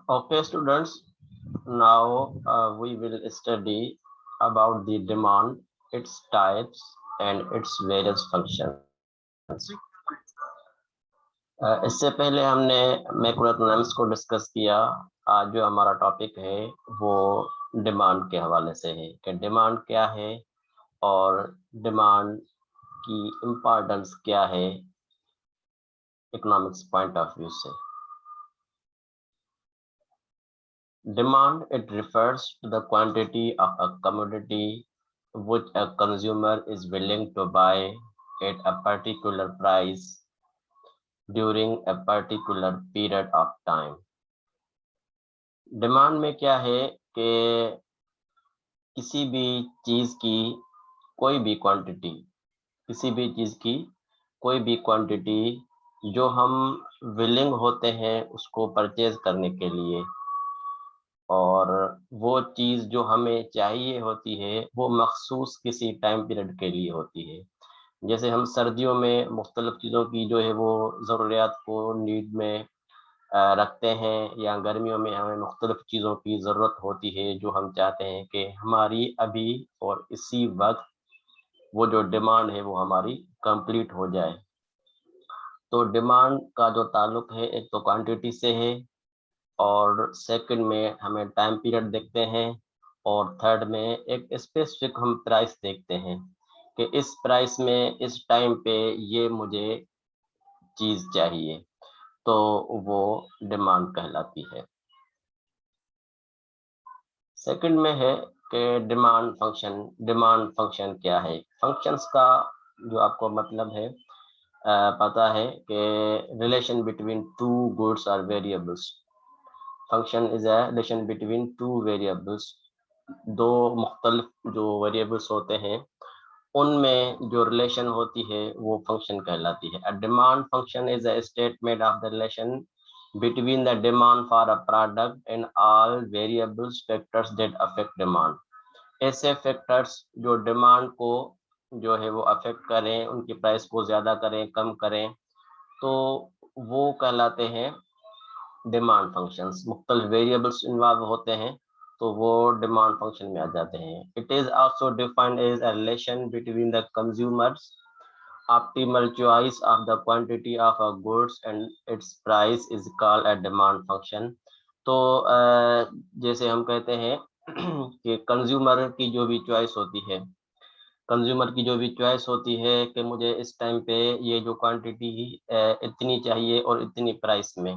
Okay, students, now we will study about the demand, its types, and its various functions. इससे पहले हमने macroeconomics को discuss किया। आज जो हमारा टॉपिक है वो डिमांड के हवाले से है कि डिमांड क्या है और डिमांड की इम्पोर्टेंस क्या है इकोनॉमिक्स पॉइंट ऑफ व्यू से। Demand, it refers to the quantity of a commodity which a consumer is willing to buy at a particular price during a particular period of time. Demand में क्या है कि किसी भी चीज की कोई भी क्वांटिटी, किसी भी चीज की कोई भी क्वांटिटी जो हम विलिंग होते हैं उसको परचेज करने के लिए, और वो चीज़ जो हमें चाहिए होती है वो मखसूस किसी टाइम पीरियड के लिए होती है। जैसे हम सर्दियों में मुख्तलिफ चीज़ों की जो है वो ज़रूरियात को नीड में रखते हैं, या गर्मियों में हमें मुख्तलिफ चीज़ों की ज़रूरत होती है जो हम चाहते हैं कि हमारी अभी और इसी वक्त वो जो डिमांड है वो हमारी कंप्लीट हो जाए। तो डिमांड का जो ताल्लुक है एक तो क्वांटिटी से है, और सेकंड में हमें टाइम पीरियड देखते हैं, और थर्ड में एक स्पेसिफिक हम प्राइस देखते हैं कि इस प्राइस में इस टाइम पे ये मुझे चीज़ चाहिए, तो वो डिमांड कहलाती है। सेकंड में है कि डिमांड फंक्शन। डिमांड फंक्शन क्या है? फंक्शंस का जो आपको मतलब है पता है कि रिलेशन बिटवीन टू गुड्स और variables. Function is a relation between two variables. दो मुख्तलिफ जो वेरिएबल्स होते हैं उनमें जो रिलेशन होती है वो फंक्शन कहलाती है। A demand function is a statement of the relation between the demand for a product and all variables factors that affect demand. ऐसे फैक्टर्स जो डिमांड को जो है वो अफेक्ट करें, उनकी प्राइस को ज़्यादा करें, कम करें, तो वो कहलाते हैं डिमांड फंक्शंस। मुख्तलिफ वेरिएबल्स इन्वॉल्व होते हैं तो वो डिमांड फंक्शन में आ जाते हैं। It is also defined as a relation between the consumers optimal choice of the quantity of a goods and its price is called a demand function. तो जैसे हम कहते हैं कि कंज्यूमर की जो भी चॉइस होती है, कंज्यूमर की जो भी चॉइस होती है कि मुझे इस टाइम पे ये जो क्वांटिटी इतनी चाहिए और इतनी प्राइस में,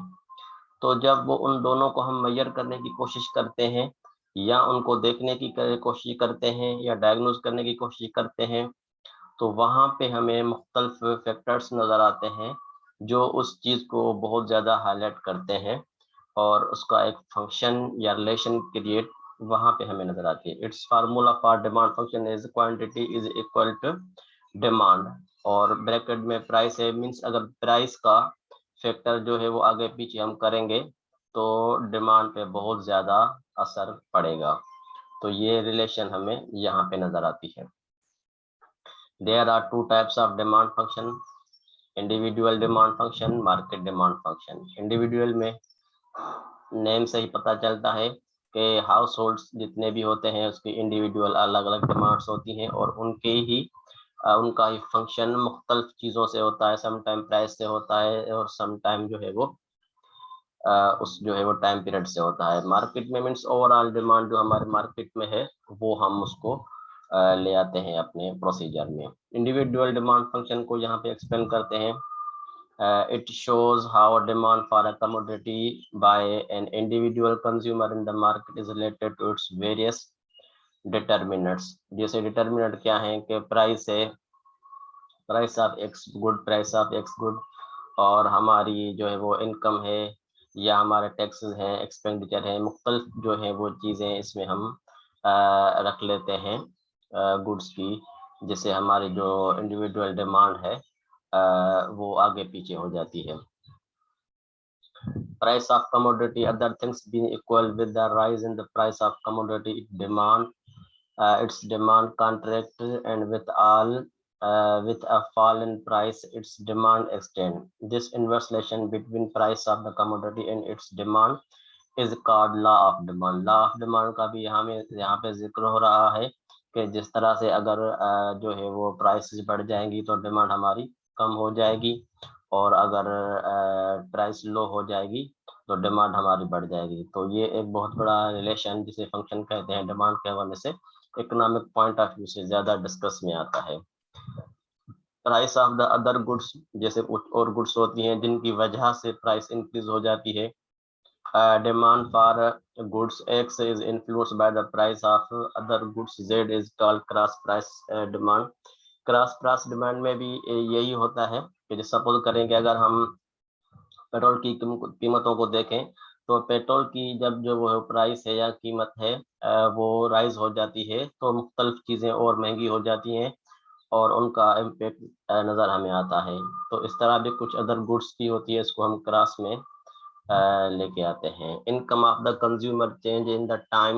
तो जब वो उन दोनों को हम मेजर करने की कोशिश करते हैं, या उनको देखने की कोशिश करते हैं, या डायग्नोज करने की कोशिश करते हैं, तो वहाँ पे हमें मुख्तलिफ फैक्टर्स नज़र आते हैं जो उस चीज़ को बहुत ज़्यादा हाईलाइट करते हैं, और उसका एक फंक्शन या रिलेशन क्रिएट वहाँ पे हमें नज़र आती है। It's formula for demand function is quantity is equal to demand, और ब्रैकेट में प्राइस है। मीन्स अगर प्राइस का फैक्टर जो है वो आगे पीछे हम करेंगे तो डिमांड पे बहुत ज़्यादा असर पड़ेगा। तो ये रिलेशन हमें यहाँ पे नज़र आती है। There are two types of demand function: individual demand function, market demand function. Individual में नेम से ही पता चलता है कि हाउस होल्ड्स जितने भी होते हैं उसकी इंडिविजुअल अलग अलग डिमांड्स होती हैं, और उनके ही उनका ही फंक्शन मुख्तलिफ चीज़ों से होता है। सम टाइम प्राइस से होता है, और सम टाइम जो है वो उस जो है वो टाइम पीरियड से होता है। मार्केट में मीन्स ओवरऑल डिमांड जो हमारे मार्केट में है वो हम उसको ले आते हैं अपने प्रोसीजर में। इंडिविजुअल डिमांड फंक्शन को यहाँ पे एक्सप्लेन करते हैं। It shows how demand for a commodity by an individual consumer in the market is related to its various determinants. जैसे डिटर्मिनेंट क्या है कि प्राइस है, price of X good, price of X good, और हमारी जो है वो इनकम है, या हमारे टैक्सेस हैं, एक्सपेंडिचर है, मुख्तलिफ जो है वो चीज़ें इसमें हम रख लेते हैं गुड्स की, जिससे हमारी जो इंडिविजुअल डिमांड है वो आगे पीछे हो जाती है। Price of commodity, other things being equal, with the rise in the price of commodity demand, its demand contract, and with a fall in price its demand extend. This inverse relation between price of the commodity and its demand is called law of demand. Law of demand का भी यहाँ पे जिक्र हो रहा है कि जिस तरह से अगर जो है वो प्राइसेस बढ़ जाएंगी तो डिमांड हमारी कम हो जाएगी, और अगर प्राइस लो हो जाएगी तो डिमांड हमारी बढ़ जाएगी। तो ये एक बहुत बड़ा रिलेशन जिसे फंक्शन कहते हैं डिमांड के हवाले से इकोनॉमिक पॉइंट ऑफ व्यू से ज्यादा डिस्कस में आता है। Price of the other goods, जैसे कुछ और गुड्स होती हैं जिनकी वजह से प्राइस इंक्रीज हो जाती है। Demand for goods X is influenced by the price of other goods Z is called cross price demand। Cross price demand में भी यही होता है कि सपोज करें कि अगर हम पेट्रोल की कीमतों को देखें तो पेट्रोल की जब जो वो प्राइस है या कीमत है वो राइज हो जाती है तो मुख्तलिफ चीज़ें और महंगी हो जाती हैं और उनका इम्पेक्ट नज़र हमें आता है। तो इस तरह भी कुछ अदर गुड्स की होती है, इसको हम क्रॉस में लेके आते हैं। Income of the consumer change in the time.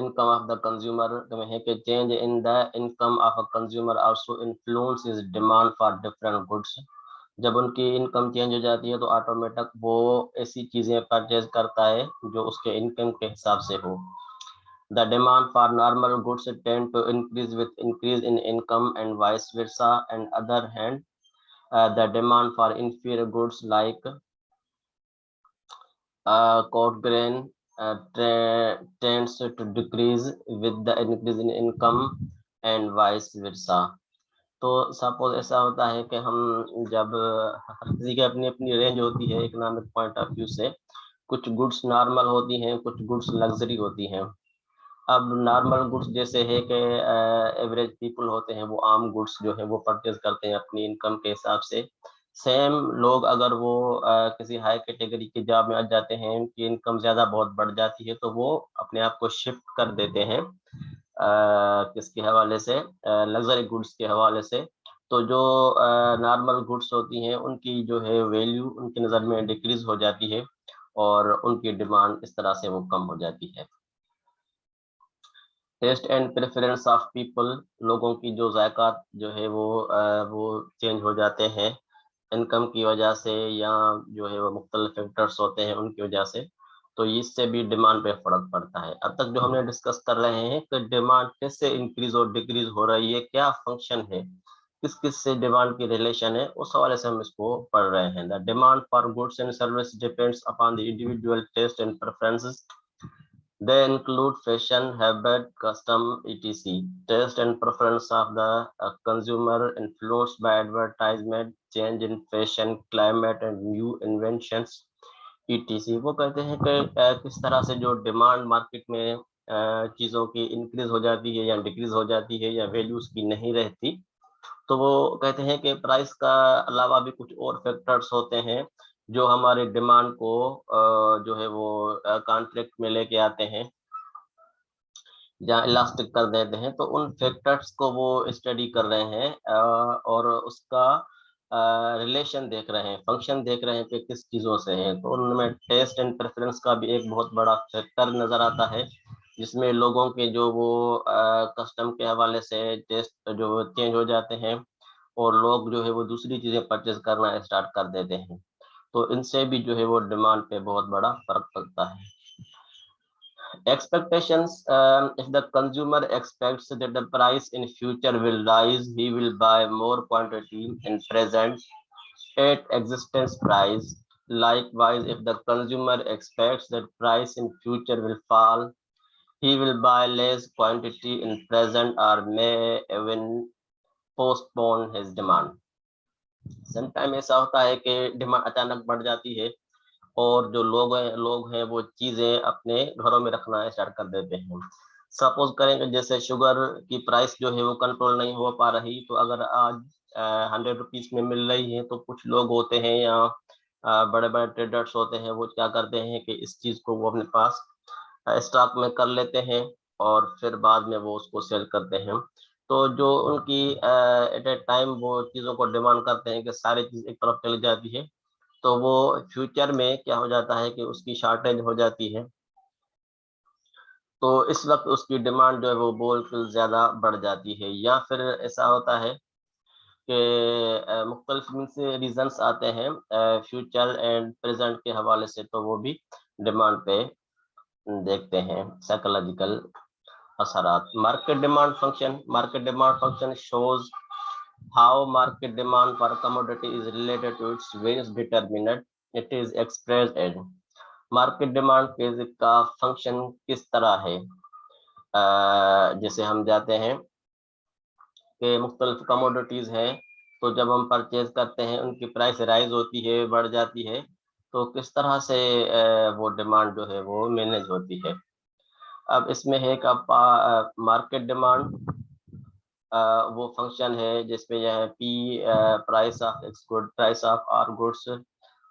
Income of the consumer है कि change in the income of a consumer also influence is demand for different goods. जब उनकी इनकम चेंज हो जाती है तो ऑटोमेटिक वो ऐसी चीजें परचेज करता है जो उसके इनकम के हिसाब से हो। The demand for normal goods tend to increase with increase in income and vice versa. And other hand, the demand for inferior goods like coarse grain tends to decrease with the increase in income and vice versa। तो suppose ऐसा होता है कि हम जब हर किसी की अपनी अपनी रेंज होती है इकोनॉमिक पॉइंट ऑफ व्यू से, कुछ गुड्स नॉर्मल होती हैं, कुछ गुड्स लग्जरी होती हैं। अब नॉर्मल गुड्स जैसे है कि एवरेज पीपल होते हैं वो आम गुड्स जो है वो परचेज करते हैं अपनी इनकम के हिसाब से। सेम लोग अगर वो किसी हाई कैटेगरी की जॉब में आ जाते हैं, उनकी इनकम ज़्यादा बहुत बढ़ जाती है तो वो अपने आप को शिफ्ट कर देते हैं किसके हवाले से, लग्जरी गुड्स के हवाले से। तो जो नॉर्मल गुड्स होती हैं उनकी जो है वैल्यू उनकी नज़र में डिक्रीज हो जाती है और उनकी डिमांड इस तरह से वो कम हो जाती है। Taste and preference of people, लोगों की जो जायका जो है वो चेंज हो जाते हैं इनकम की वजह से, या जो है वो मुख्तलिफ फैक्टर्स होते हैं उनकी वजह से। तो इससे भी डिमांड पे फर्क पड़ता है। अब तक जो हमने डिस्कस कर रहे हैं कि डिमांड कैसे इंक्रीज और डिक्रीज हो रही है, क्या फंक्शन है, किस किस से डिमांड की रिलेशन है, उस हवाले से हम इसको पढ़ रहे हैं। The demand for goods and service depends upon the individual taste and preferences. They include fashion, habit, custom, etc. Taste and preference of the consumer influenced by advertisement, change in fashion, climate and new inventions, etc. वो कहते हैं कि किस तरह से जो demand market में चीज़ों की इंक्रीज हो जाती है या डिक्रीज हो जाती है या वैल्यूज की नहीं रहती। तो वो कहते हैं कि प्राइस का अलावा भी कुछ और फैक्टर्स होते हैं जो हमारे डिमांड को जो है वो कॉन्ट्रैक्ट में लेके आते हैं या इलास्टिक कर देते हैं। तो उन फैक्टर्स को वो स्टडी कर रहे हैं और उसका रिलेशन देख रहे हैं, फंक्शन देख रहे हैं कि किस चीज़ों से है। तो उनमें टेस्ट एंड प्रेफरेंस का भी एक बहुत बड़ा फैक्टर नज़र आता है जिसमें लोगों के जो वो कस्टम के हवाले से टेस्ट जो चेंज हो जाते हैं और लोग जो है वो दूसरी चीज़ें परचेज करना स्टार्ट कर देते हैं। तो इनसे भी जो है वो डिमांड पे बहुत बड़ा फर्क पड़ता है। Expectations, if the consumer expects that the price in future will rise, he will buy more quantity in present at existence price. Likewise, if the consumer expects that price in future will fall, he will buy less quantity in present or may even postpone his demand। Sometimes ऐसा होता है कि demand अचानक बढ़ जाती है और जो लोग हैं वो चीजें अपने घरों में रखना स्टार्ट कर देते हैं। सपोज करेंगे जैसे शुगर की प्राइस जो है वो कंट्रोल नहीं हो पा रही, तो अगर आज 100 रुपीज में मिल रही है तो कुछ लोग होते हैं या बड़े बड़े ट्रेडर्स होते हैं वो क्या करते हैं कि इस चीज को वो अपने पास स्टॉक में कर लेते हैं और फिर बाद में वो उसको सेल करते हैं। तो जो उनकी एट ए टाइम वो चीज़ों को डिमांड करते हैं कि सारी चीज़ एक तरफ चली जाती है, तो वो फ्यूचर में क्या हो जाता है कि उसकी शॉर्टेज हो जाती है। तो इस वक्त उसकी डिमांड जो है वो बहुत ज़्यादा बढ़ जाती है। या फिर ऐसा होता है के मुख्तलिफ मीन्स रीजंस आते हैं फ्यूचर एंड प्रेजेंट के हवाले से, तो वो भी डिमांड पे देखते हैं साइकोलॉजिकल असरात। Market demand function shows how market demand for commodity is related to its various determinant. It is expressed as market demand का फंक्शन किस तरह है। जैसे हम जाते हैं कि मुख्तलिफ कमोडिटीज हैं, तो जब हम परचेज करते हैं उनकी प्राइस राइज होती है, बढ़ जाती है, तो किस तरह से वो डिमांड जो है वो मैनेज होती है। अब इसमें है कि मार्केट डिमांड वो फंक्शन है जिसमें यह है P price of X good, price of R goods,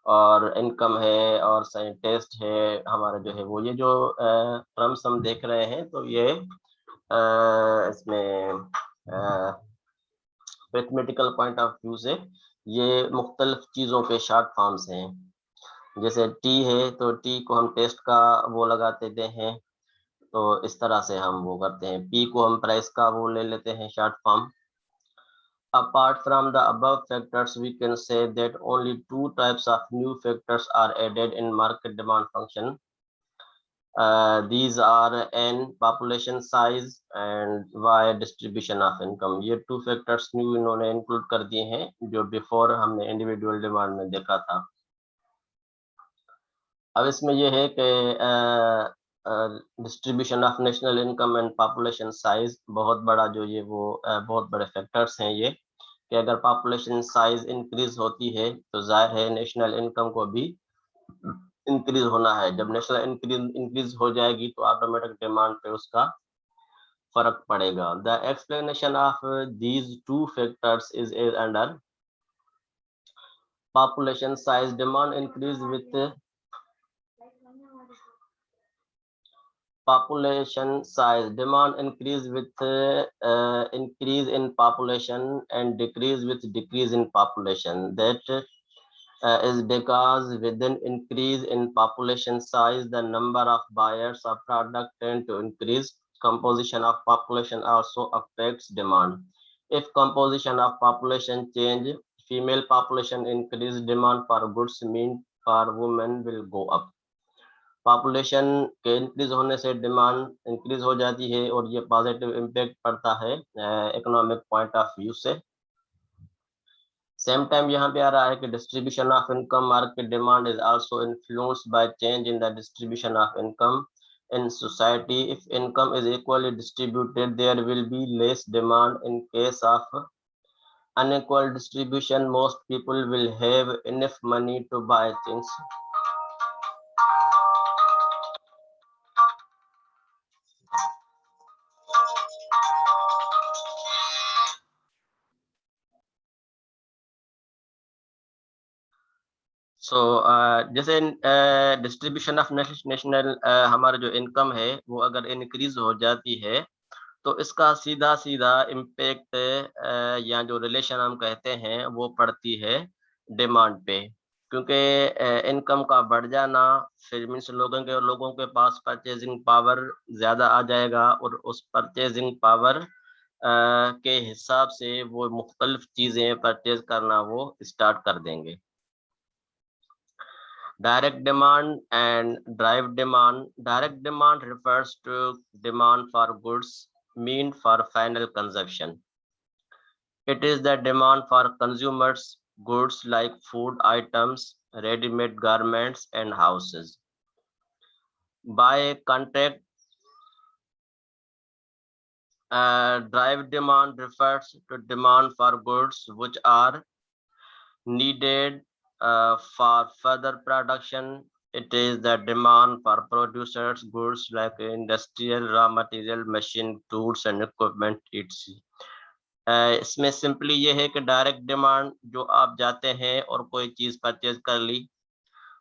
और इनकम है और टेस्ट है हमारा जो है वो, ये जो टर्म्स हम देख रहे हैं, तो ये इसमें मैथमेटिकल पॉइंट ऑफ व्यू से ये मुख्तलिफ चीज़ों के शॉर्ट फॉर्म्स हैं। जैसे टी है तो टी को हम टेस्ट का वो लगाते हैं, तो इस तरह से हम वो करते हैं। पी को हम प्राइस का वो ले लेते हैं short form. Apart from the above factors, we can say that only two types of new factors are added in market demand function. These are N, population size, and Y, distribution of income. ये two factors new इन्होंने include कर दिए हैं जो before हमने individual demand में देखा था। अब इसमें ये है कि distribution of national income and population size बहुत बड़ा जो ये वो बहुत बड़े फैक्टर्स हैं ये, कि अगर पॉपुलेशन साइज इंक्रीज होती है तो जाहिर है नेशनल इनकम को भी इंक्रीज होना है। जब नेशनल इंक्रीज हो जाएगी तो ऑटोमेटिक डिमांड पे उसका फर्क पड़ेगा। The explanation of these two factors is under population size demand increase with population size, demand increase with increase in population and decrease with decrease in population. That is because within increase in population size, the number of buyers of product tend to increase. Composition of population also affects demand. If composition of population change, female population increase, demand for goods mean for women will go up. Population के increase होने से demand increase हो जाती है और ये positive impact पड़ता है इकोनॉमिक पॉइंट ऑफ व्यू से। सेम टाइम यहाँ पे आ रहा है कि distribution of income market demand is also influenced by change in the distribution of income in society. If income is equally distributed there will be less demand. In case of unequal distribution, most people will have enough money to buy things. जैसे distribution of national हमारा जो income है वो अगर increase हो जाती है तो इसका सीधा सीधा इम्पैक्ट या जो रिलेशन हम कहते हैं वो पड़ती है डिमांड पे, क्योंकि इनकम का बढ़ जाना फिर मीन्स लोगों के पास परचेजिंग पावर ज़्यादा आ जाएगा और उस परचेजिंग पावर के हिसाब से वो मुख्तलिफ चीज़ें परचेज करना वो स्टार्ट कर देंगे। Direct demand and drive demand. Direct demand refers to demand for goods meant for final consumption. It is the demand for consumers goods like food items, ready-made garments, and houses. By contrast, drive demand refers to demand for goods which are needed for further production. It is the demand for producers goods like industrial raw material, machine, tools and equipment etc. इसमें simply ये है कि direct demand जो आप जाते हैं और कोई चीज़ परचेज कर ली,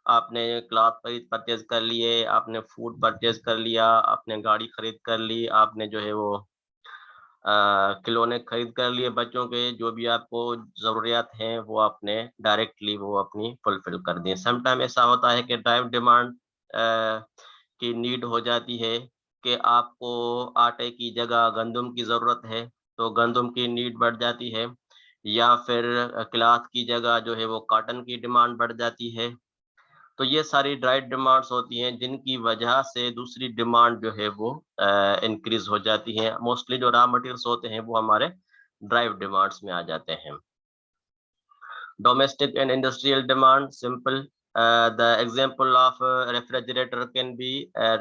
आपने क्लॉथ परचेज कर लिए, आपने फूड परचेज कर लिया, आपने गाड़ी खरीद कर ली, आपने जो है वो खिलौने खरीद कर लिए बच्चों के, जो भी आपको ज़रूरियात हैं वो आपने डायरेक्टली वो अपनी फुलफिल कर दी। सम टाइम ऐसा होता है कि ड्राइव डिमांड की नीड हो जाती है कि आपको आटे की जगह गंदम की ज़रूरत है, तो गंदम की नीड बढ़ जाती है। या फिर क्लॉथ की जगह जो है वो कॉटन की डिमांड बढ़ जाती है। तो ये सारी ड्राइव डिमांड्स होती हैं जिनकी वजह से दूसरी डिमांड जो है वो इंक्रीज हो जाती है। मोस्टली जो रॉ मटेरियल्स होते हैं वो हमारे ड्राइव डिमांड्स में आ जाते हैं। Domestic and industrial demand, simple. The example of a refrigerator can be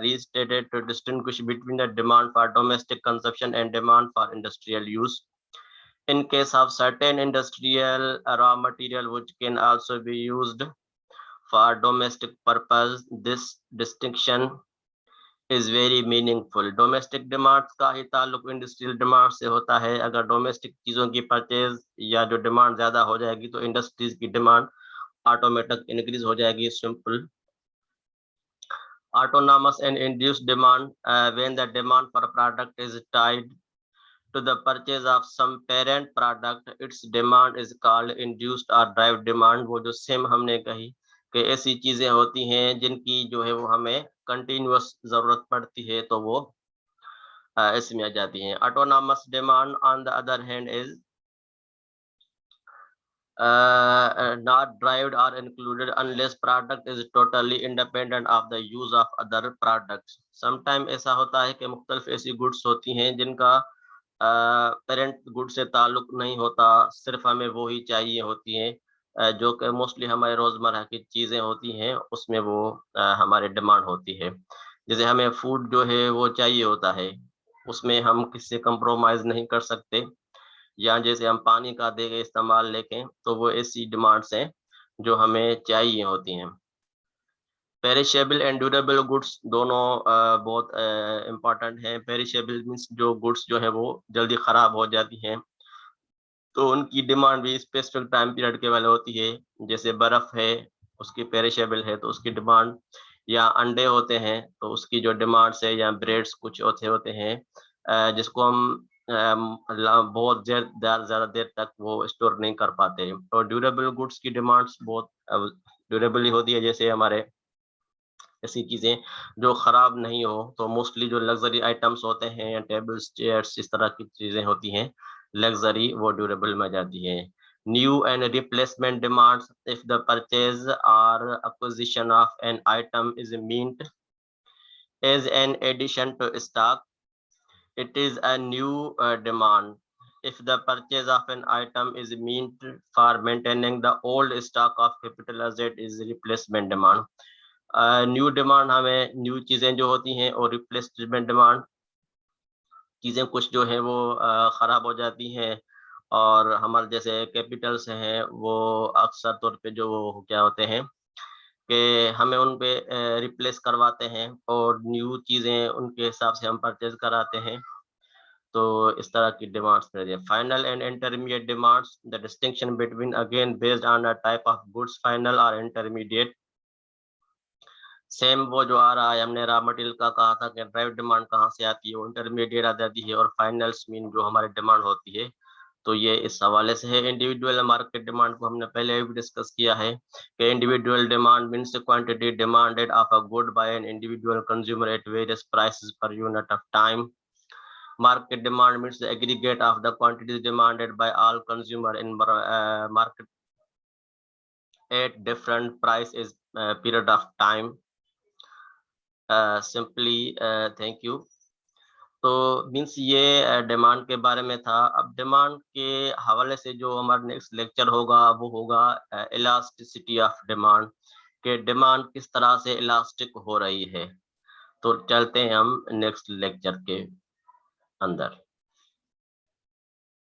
restated to distinguish between the demand for domestic consumption and demand for industrial use. In case of certain industrial raw material which can also be used for domestic purpose, this distinction is very meaningful. Domestic demands का ही ताल्लुक industrial demand से होता है। अगर domestic चीज़ों की purchase या जो डिमांड ज़्यादा हो जाएगी तो इंडस्ट्रीज की डिमांड ऑटोमेटिक इंक्रीज हो जाएगी। Simple. Autonomous and induced demand, when the demand for a product is tied to the purchase of some parent product, its demand is called induced or drive demand। वो जो same हमने कही कि ऐसी चीजें होती हैं जिनकी जो है वो हमें कंटिन्यूअस जरूरत पड़ती है तो वो इसमें आ जाती हैं। Autonomous demand on the other hand is not derived or included unless product is totally independent of the use of other products। Sometime ऐसा होता है कि मुख्तलिफ ऐसी गुड्स होती हैं जिनका पेरेंट गुड से ताल्लुक नहीं होता, सिर्फ हमें वो ही चाहिए होती हैं जो कि मोस्टली हमारे रोज़मर्रा की चीज़ें होती हैं उसमें वो हमारी डिमांड होती है। जैसे हमें फूड जो है वो चाहिए होता है, उसमें हम किससे कंप्रोमाइज़ नहीं कर सकते। या जैसे हम पानी का देखें इस्तेमाल लेके तो वो ऐसी डिमांड्स हैं जो हमें चाहिए होती हैं। पेरिशेबल एंड ड्यूरेबल गुड्स दोनों बहुत इम्पोर्टेंट हैं। पेरिशेबल मीन्स जो गुड्स जो है वो जल्दी ख़राब हो जाती हैं तो उनकी डिमांड भी स्पेसिफिक टाइम पीरियड के वाले होती है। जैसे बर्फ़ है उसकी पेरिशेबल है तो उसकी डिमांड, या अंडे होते हैं तो उसकी जो डिमांड्स है, या ब्रेड्स कुछ होते होते हैं जिसको हम बहुत ज़्यादा देर तक वो स्टोर नहीं कर पाते। और ड्यूरेबल गुड्स की डिमांड्स बहुत ड्यूरेबल ही होती है। जैसे हमारे ऐसी चीज़ें जो ख़राब नहीं हो, तो मोस्टली जो लग्ज़री आइटम्स होते हैं या टेबल्स, चेयर्स इस तरह की चीज़ें होती हैं, लग्ज़री वो ड्यूरेबल में जाती हैं। New and replacement demands, if the purchase or acquisition of an item is meant as an addition to stock, it is a new demand। If the purchase of an item is meant for maintaining the old stock of capital asset is replacement demand। New demand हमें new चीज़ें जो होती हैं, और replacement demand चीज़ें कुछ जो है वो ख़राब हो जाती हैं और हमारे जैसे कैपिटल्स हैं वो अक्सर तौर पे जो क्या होते हैं कि हमें उन पे रिप्लेस करवाते हैं और न्यू चीज़ें उनके हिसाब से हम परचेज कराते हैं। तो इस तरह की डिमांड्स रहती है। Final and intermediate demands, the distinction between again based on the type of goods, final और इंटरमीडिएट। सेम वो जो आ रहा है, हमने रॉ मटेरियल का कहा था कि ड्राइव डिमांड कहाँ से आती है, वो इंटरमीडिएट आ जाती है, और फाइनल्स मीन जो हमारी डिमांड होती है। तो ये इस हवाले से है। इंडिविजुअल मार्केट डिमांड को हमने पहले भी डिस्कस किया है कि individual demand means quantity demanded of a good by an individual consumer at various prices per unit of time. Market demand means the aggregate of the quantities demanded by all consumer in market at different price is period of time। Simply thank you। तो means ये demand के बारे में था। अब demand के हवाले से जो हमारा नेक्स्ट लेक्चर होगा वो होगा इलास्टिसिटी ऑफ डिमांड, कि डिमांड किस तरह से इलास्टिक हो रही है। तो चलते हैं हम नेक्स्ट लेक्चर के अंदर।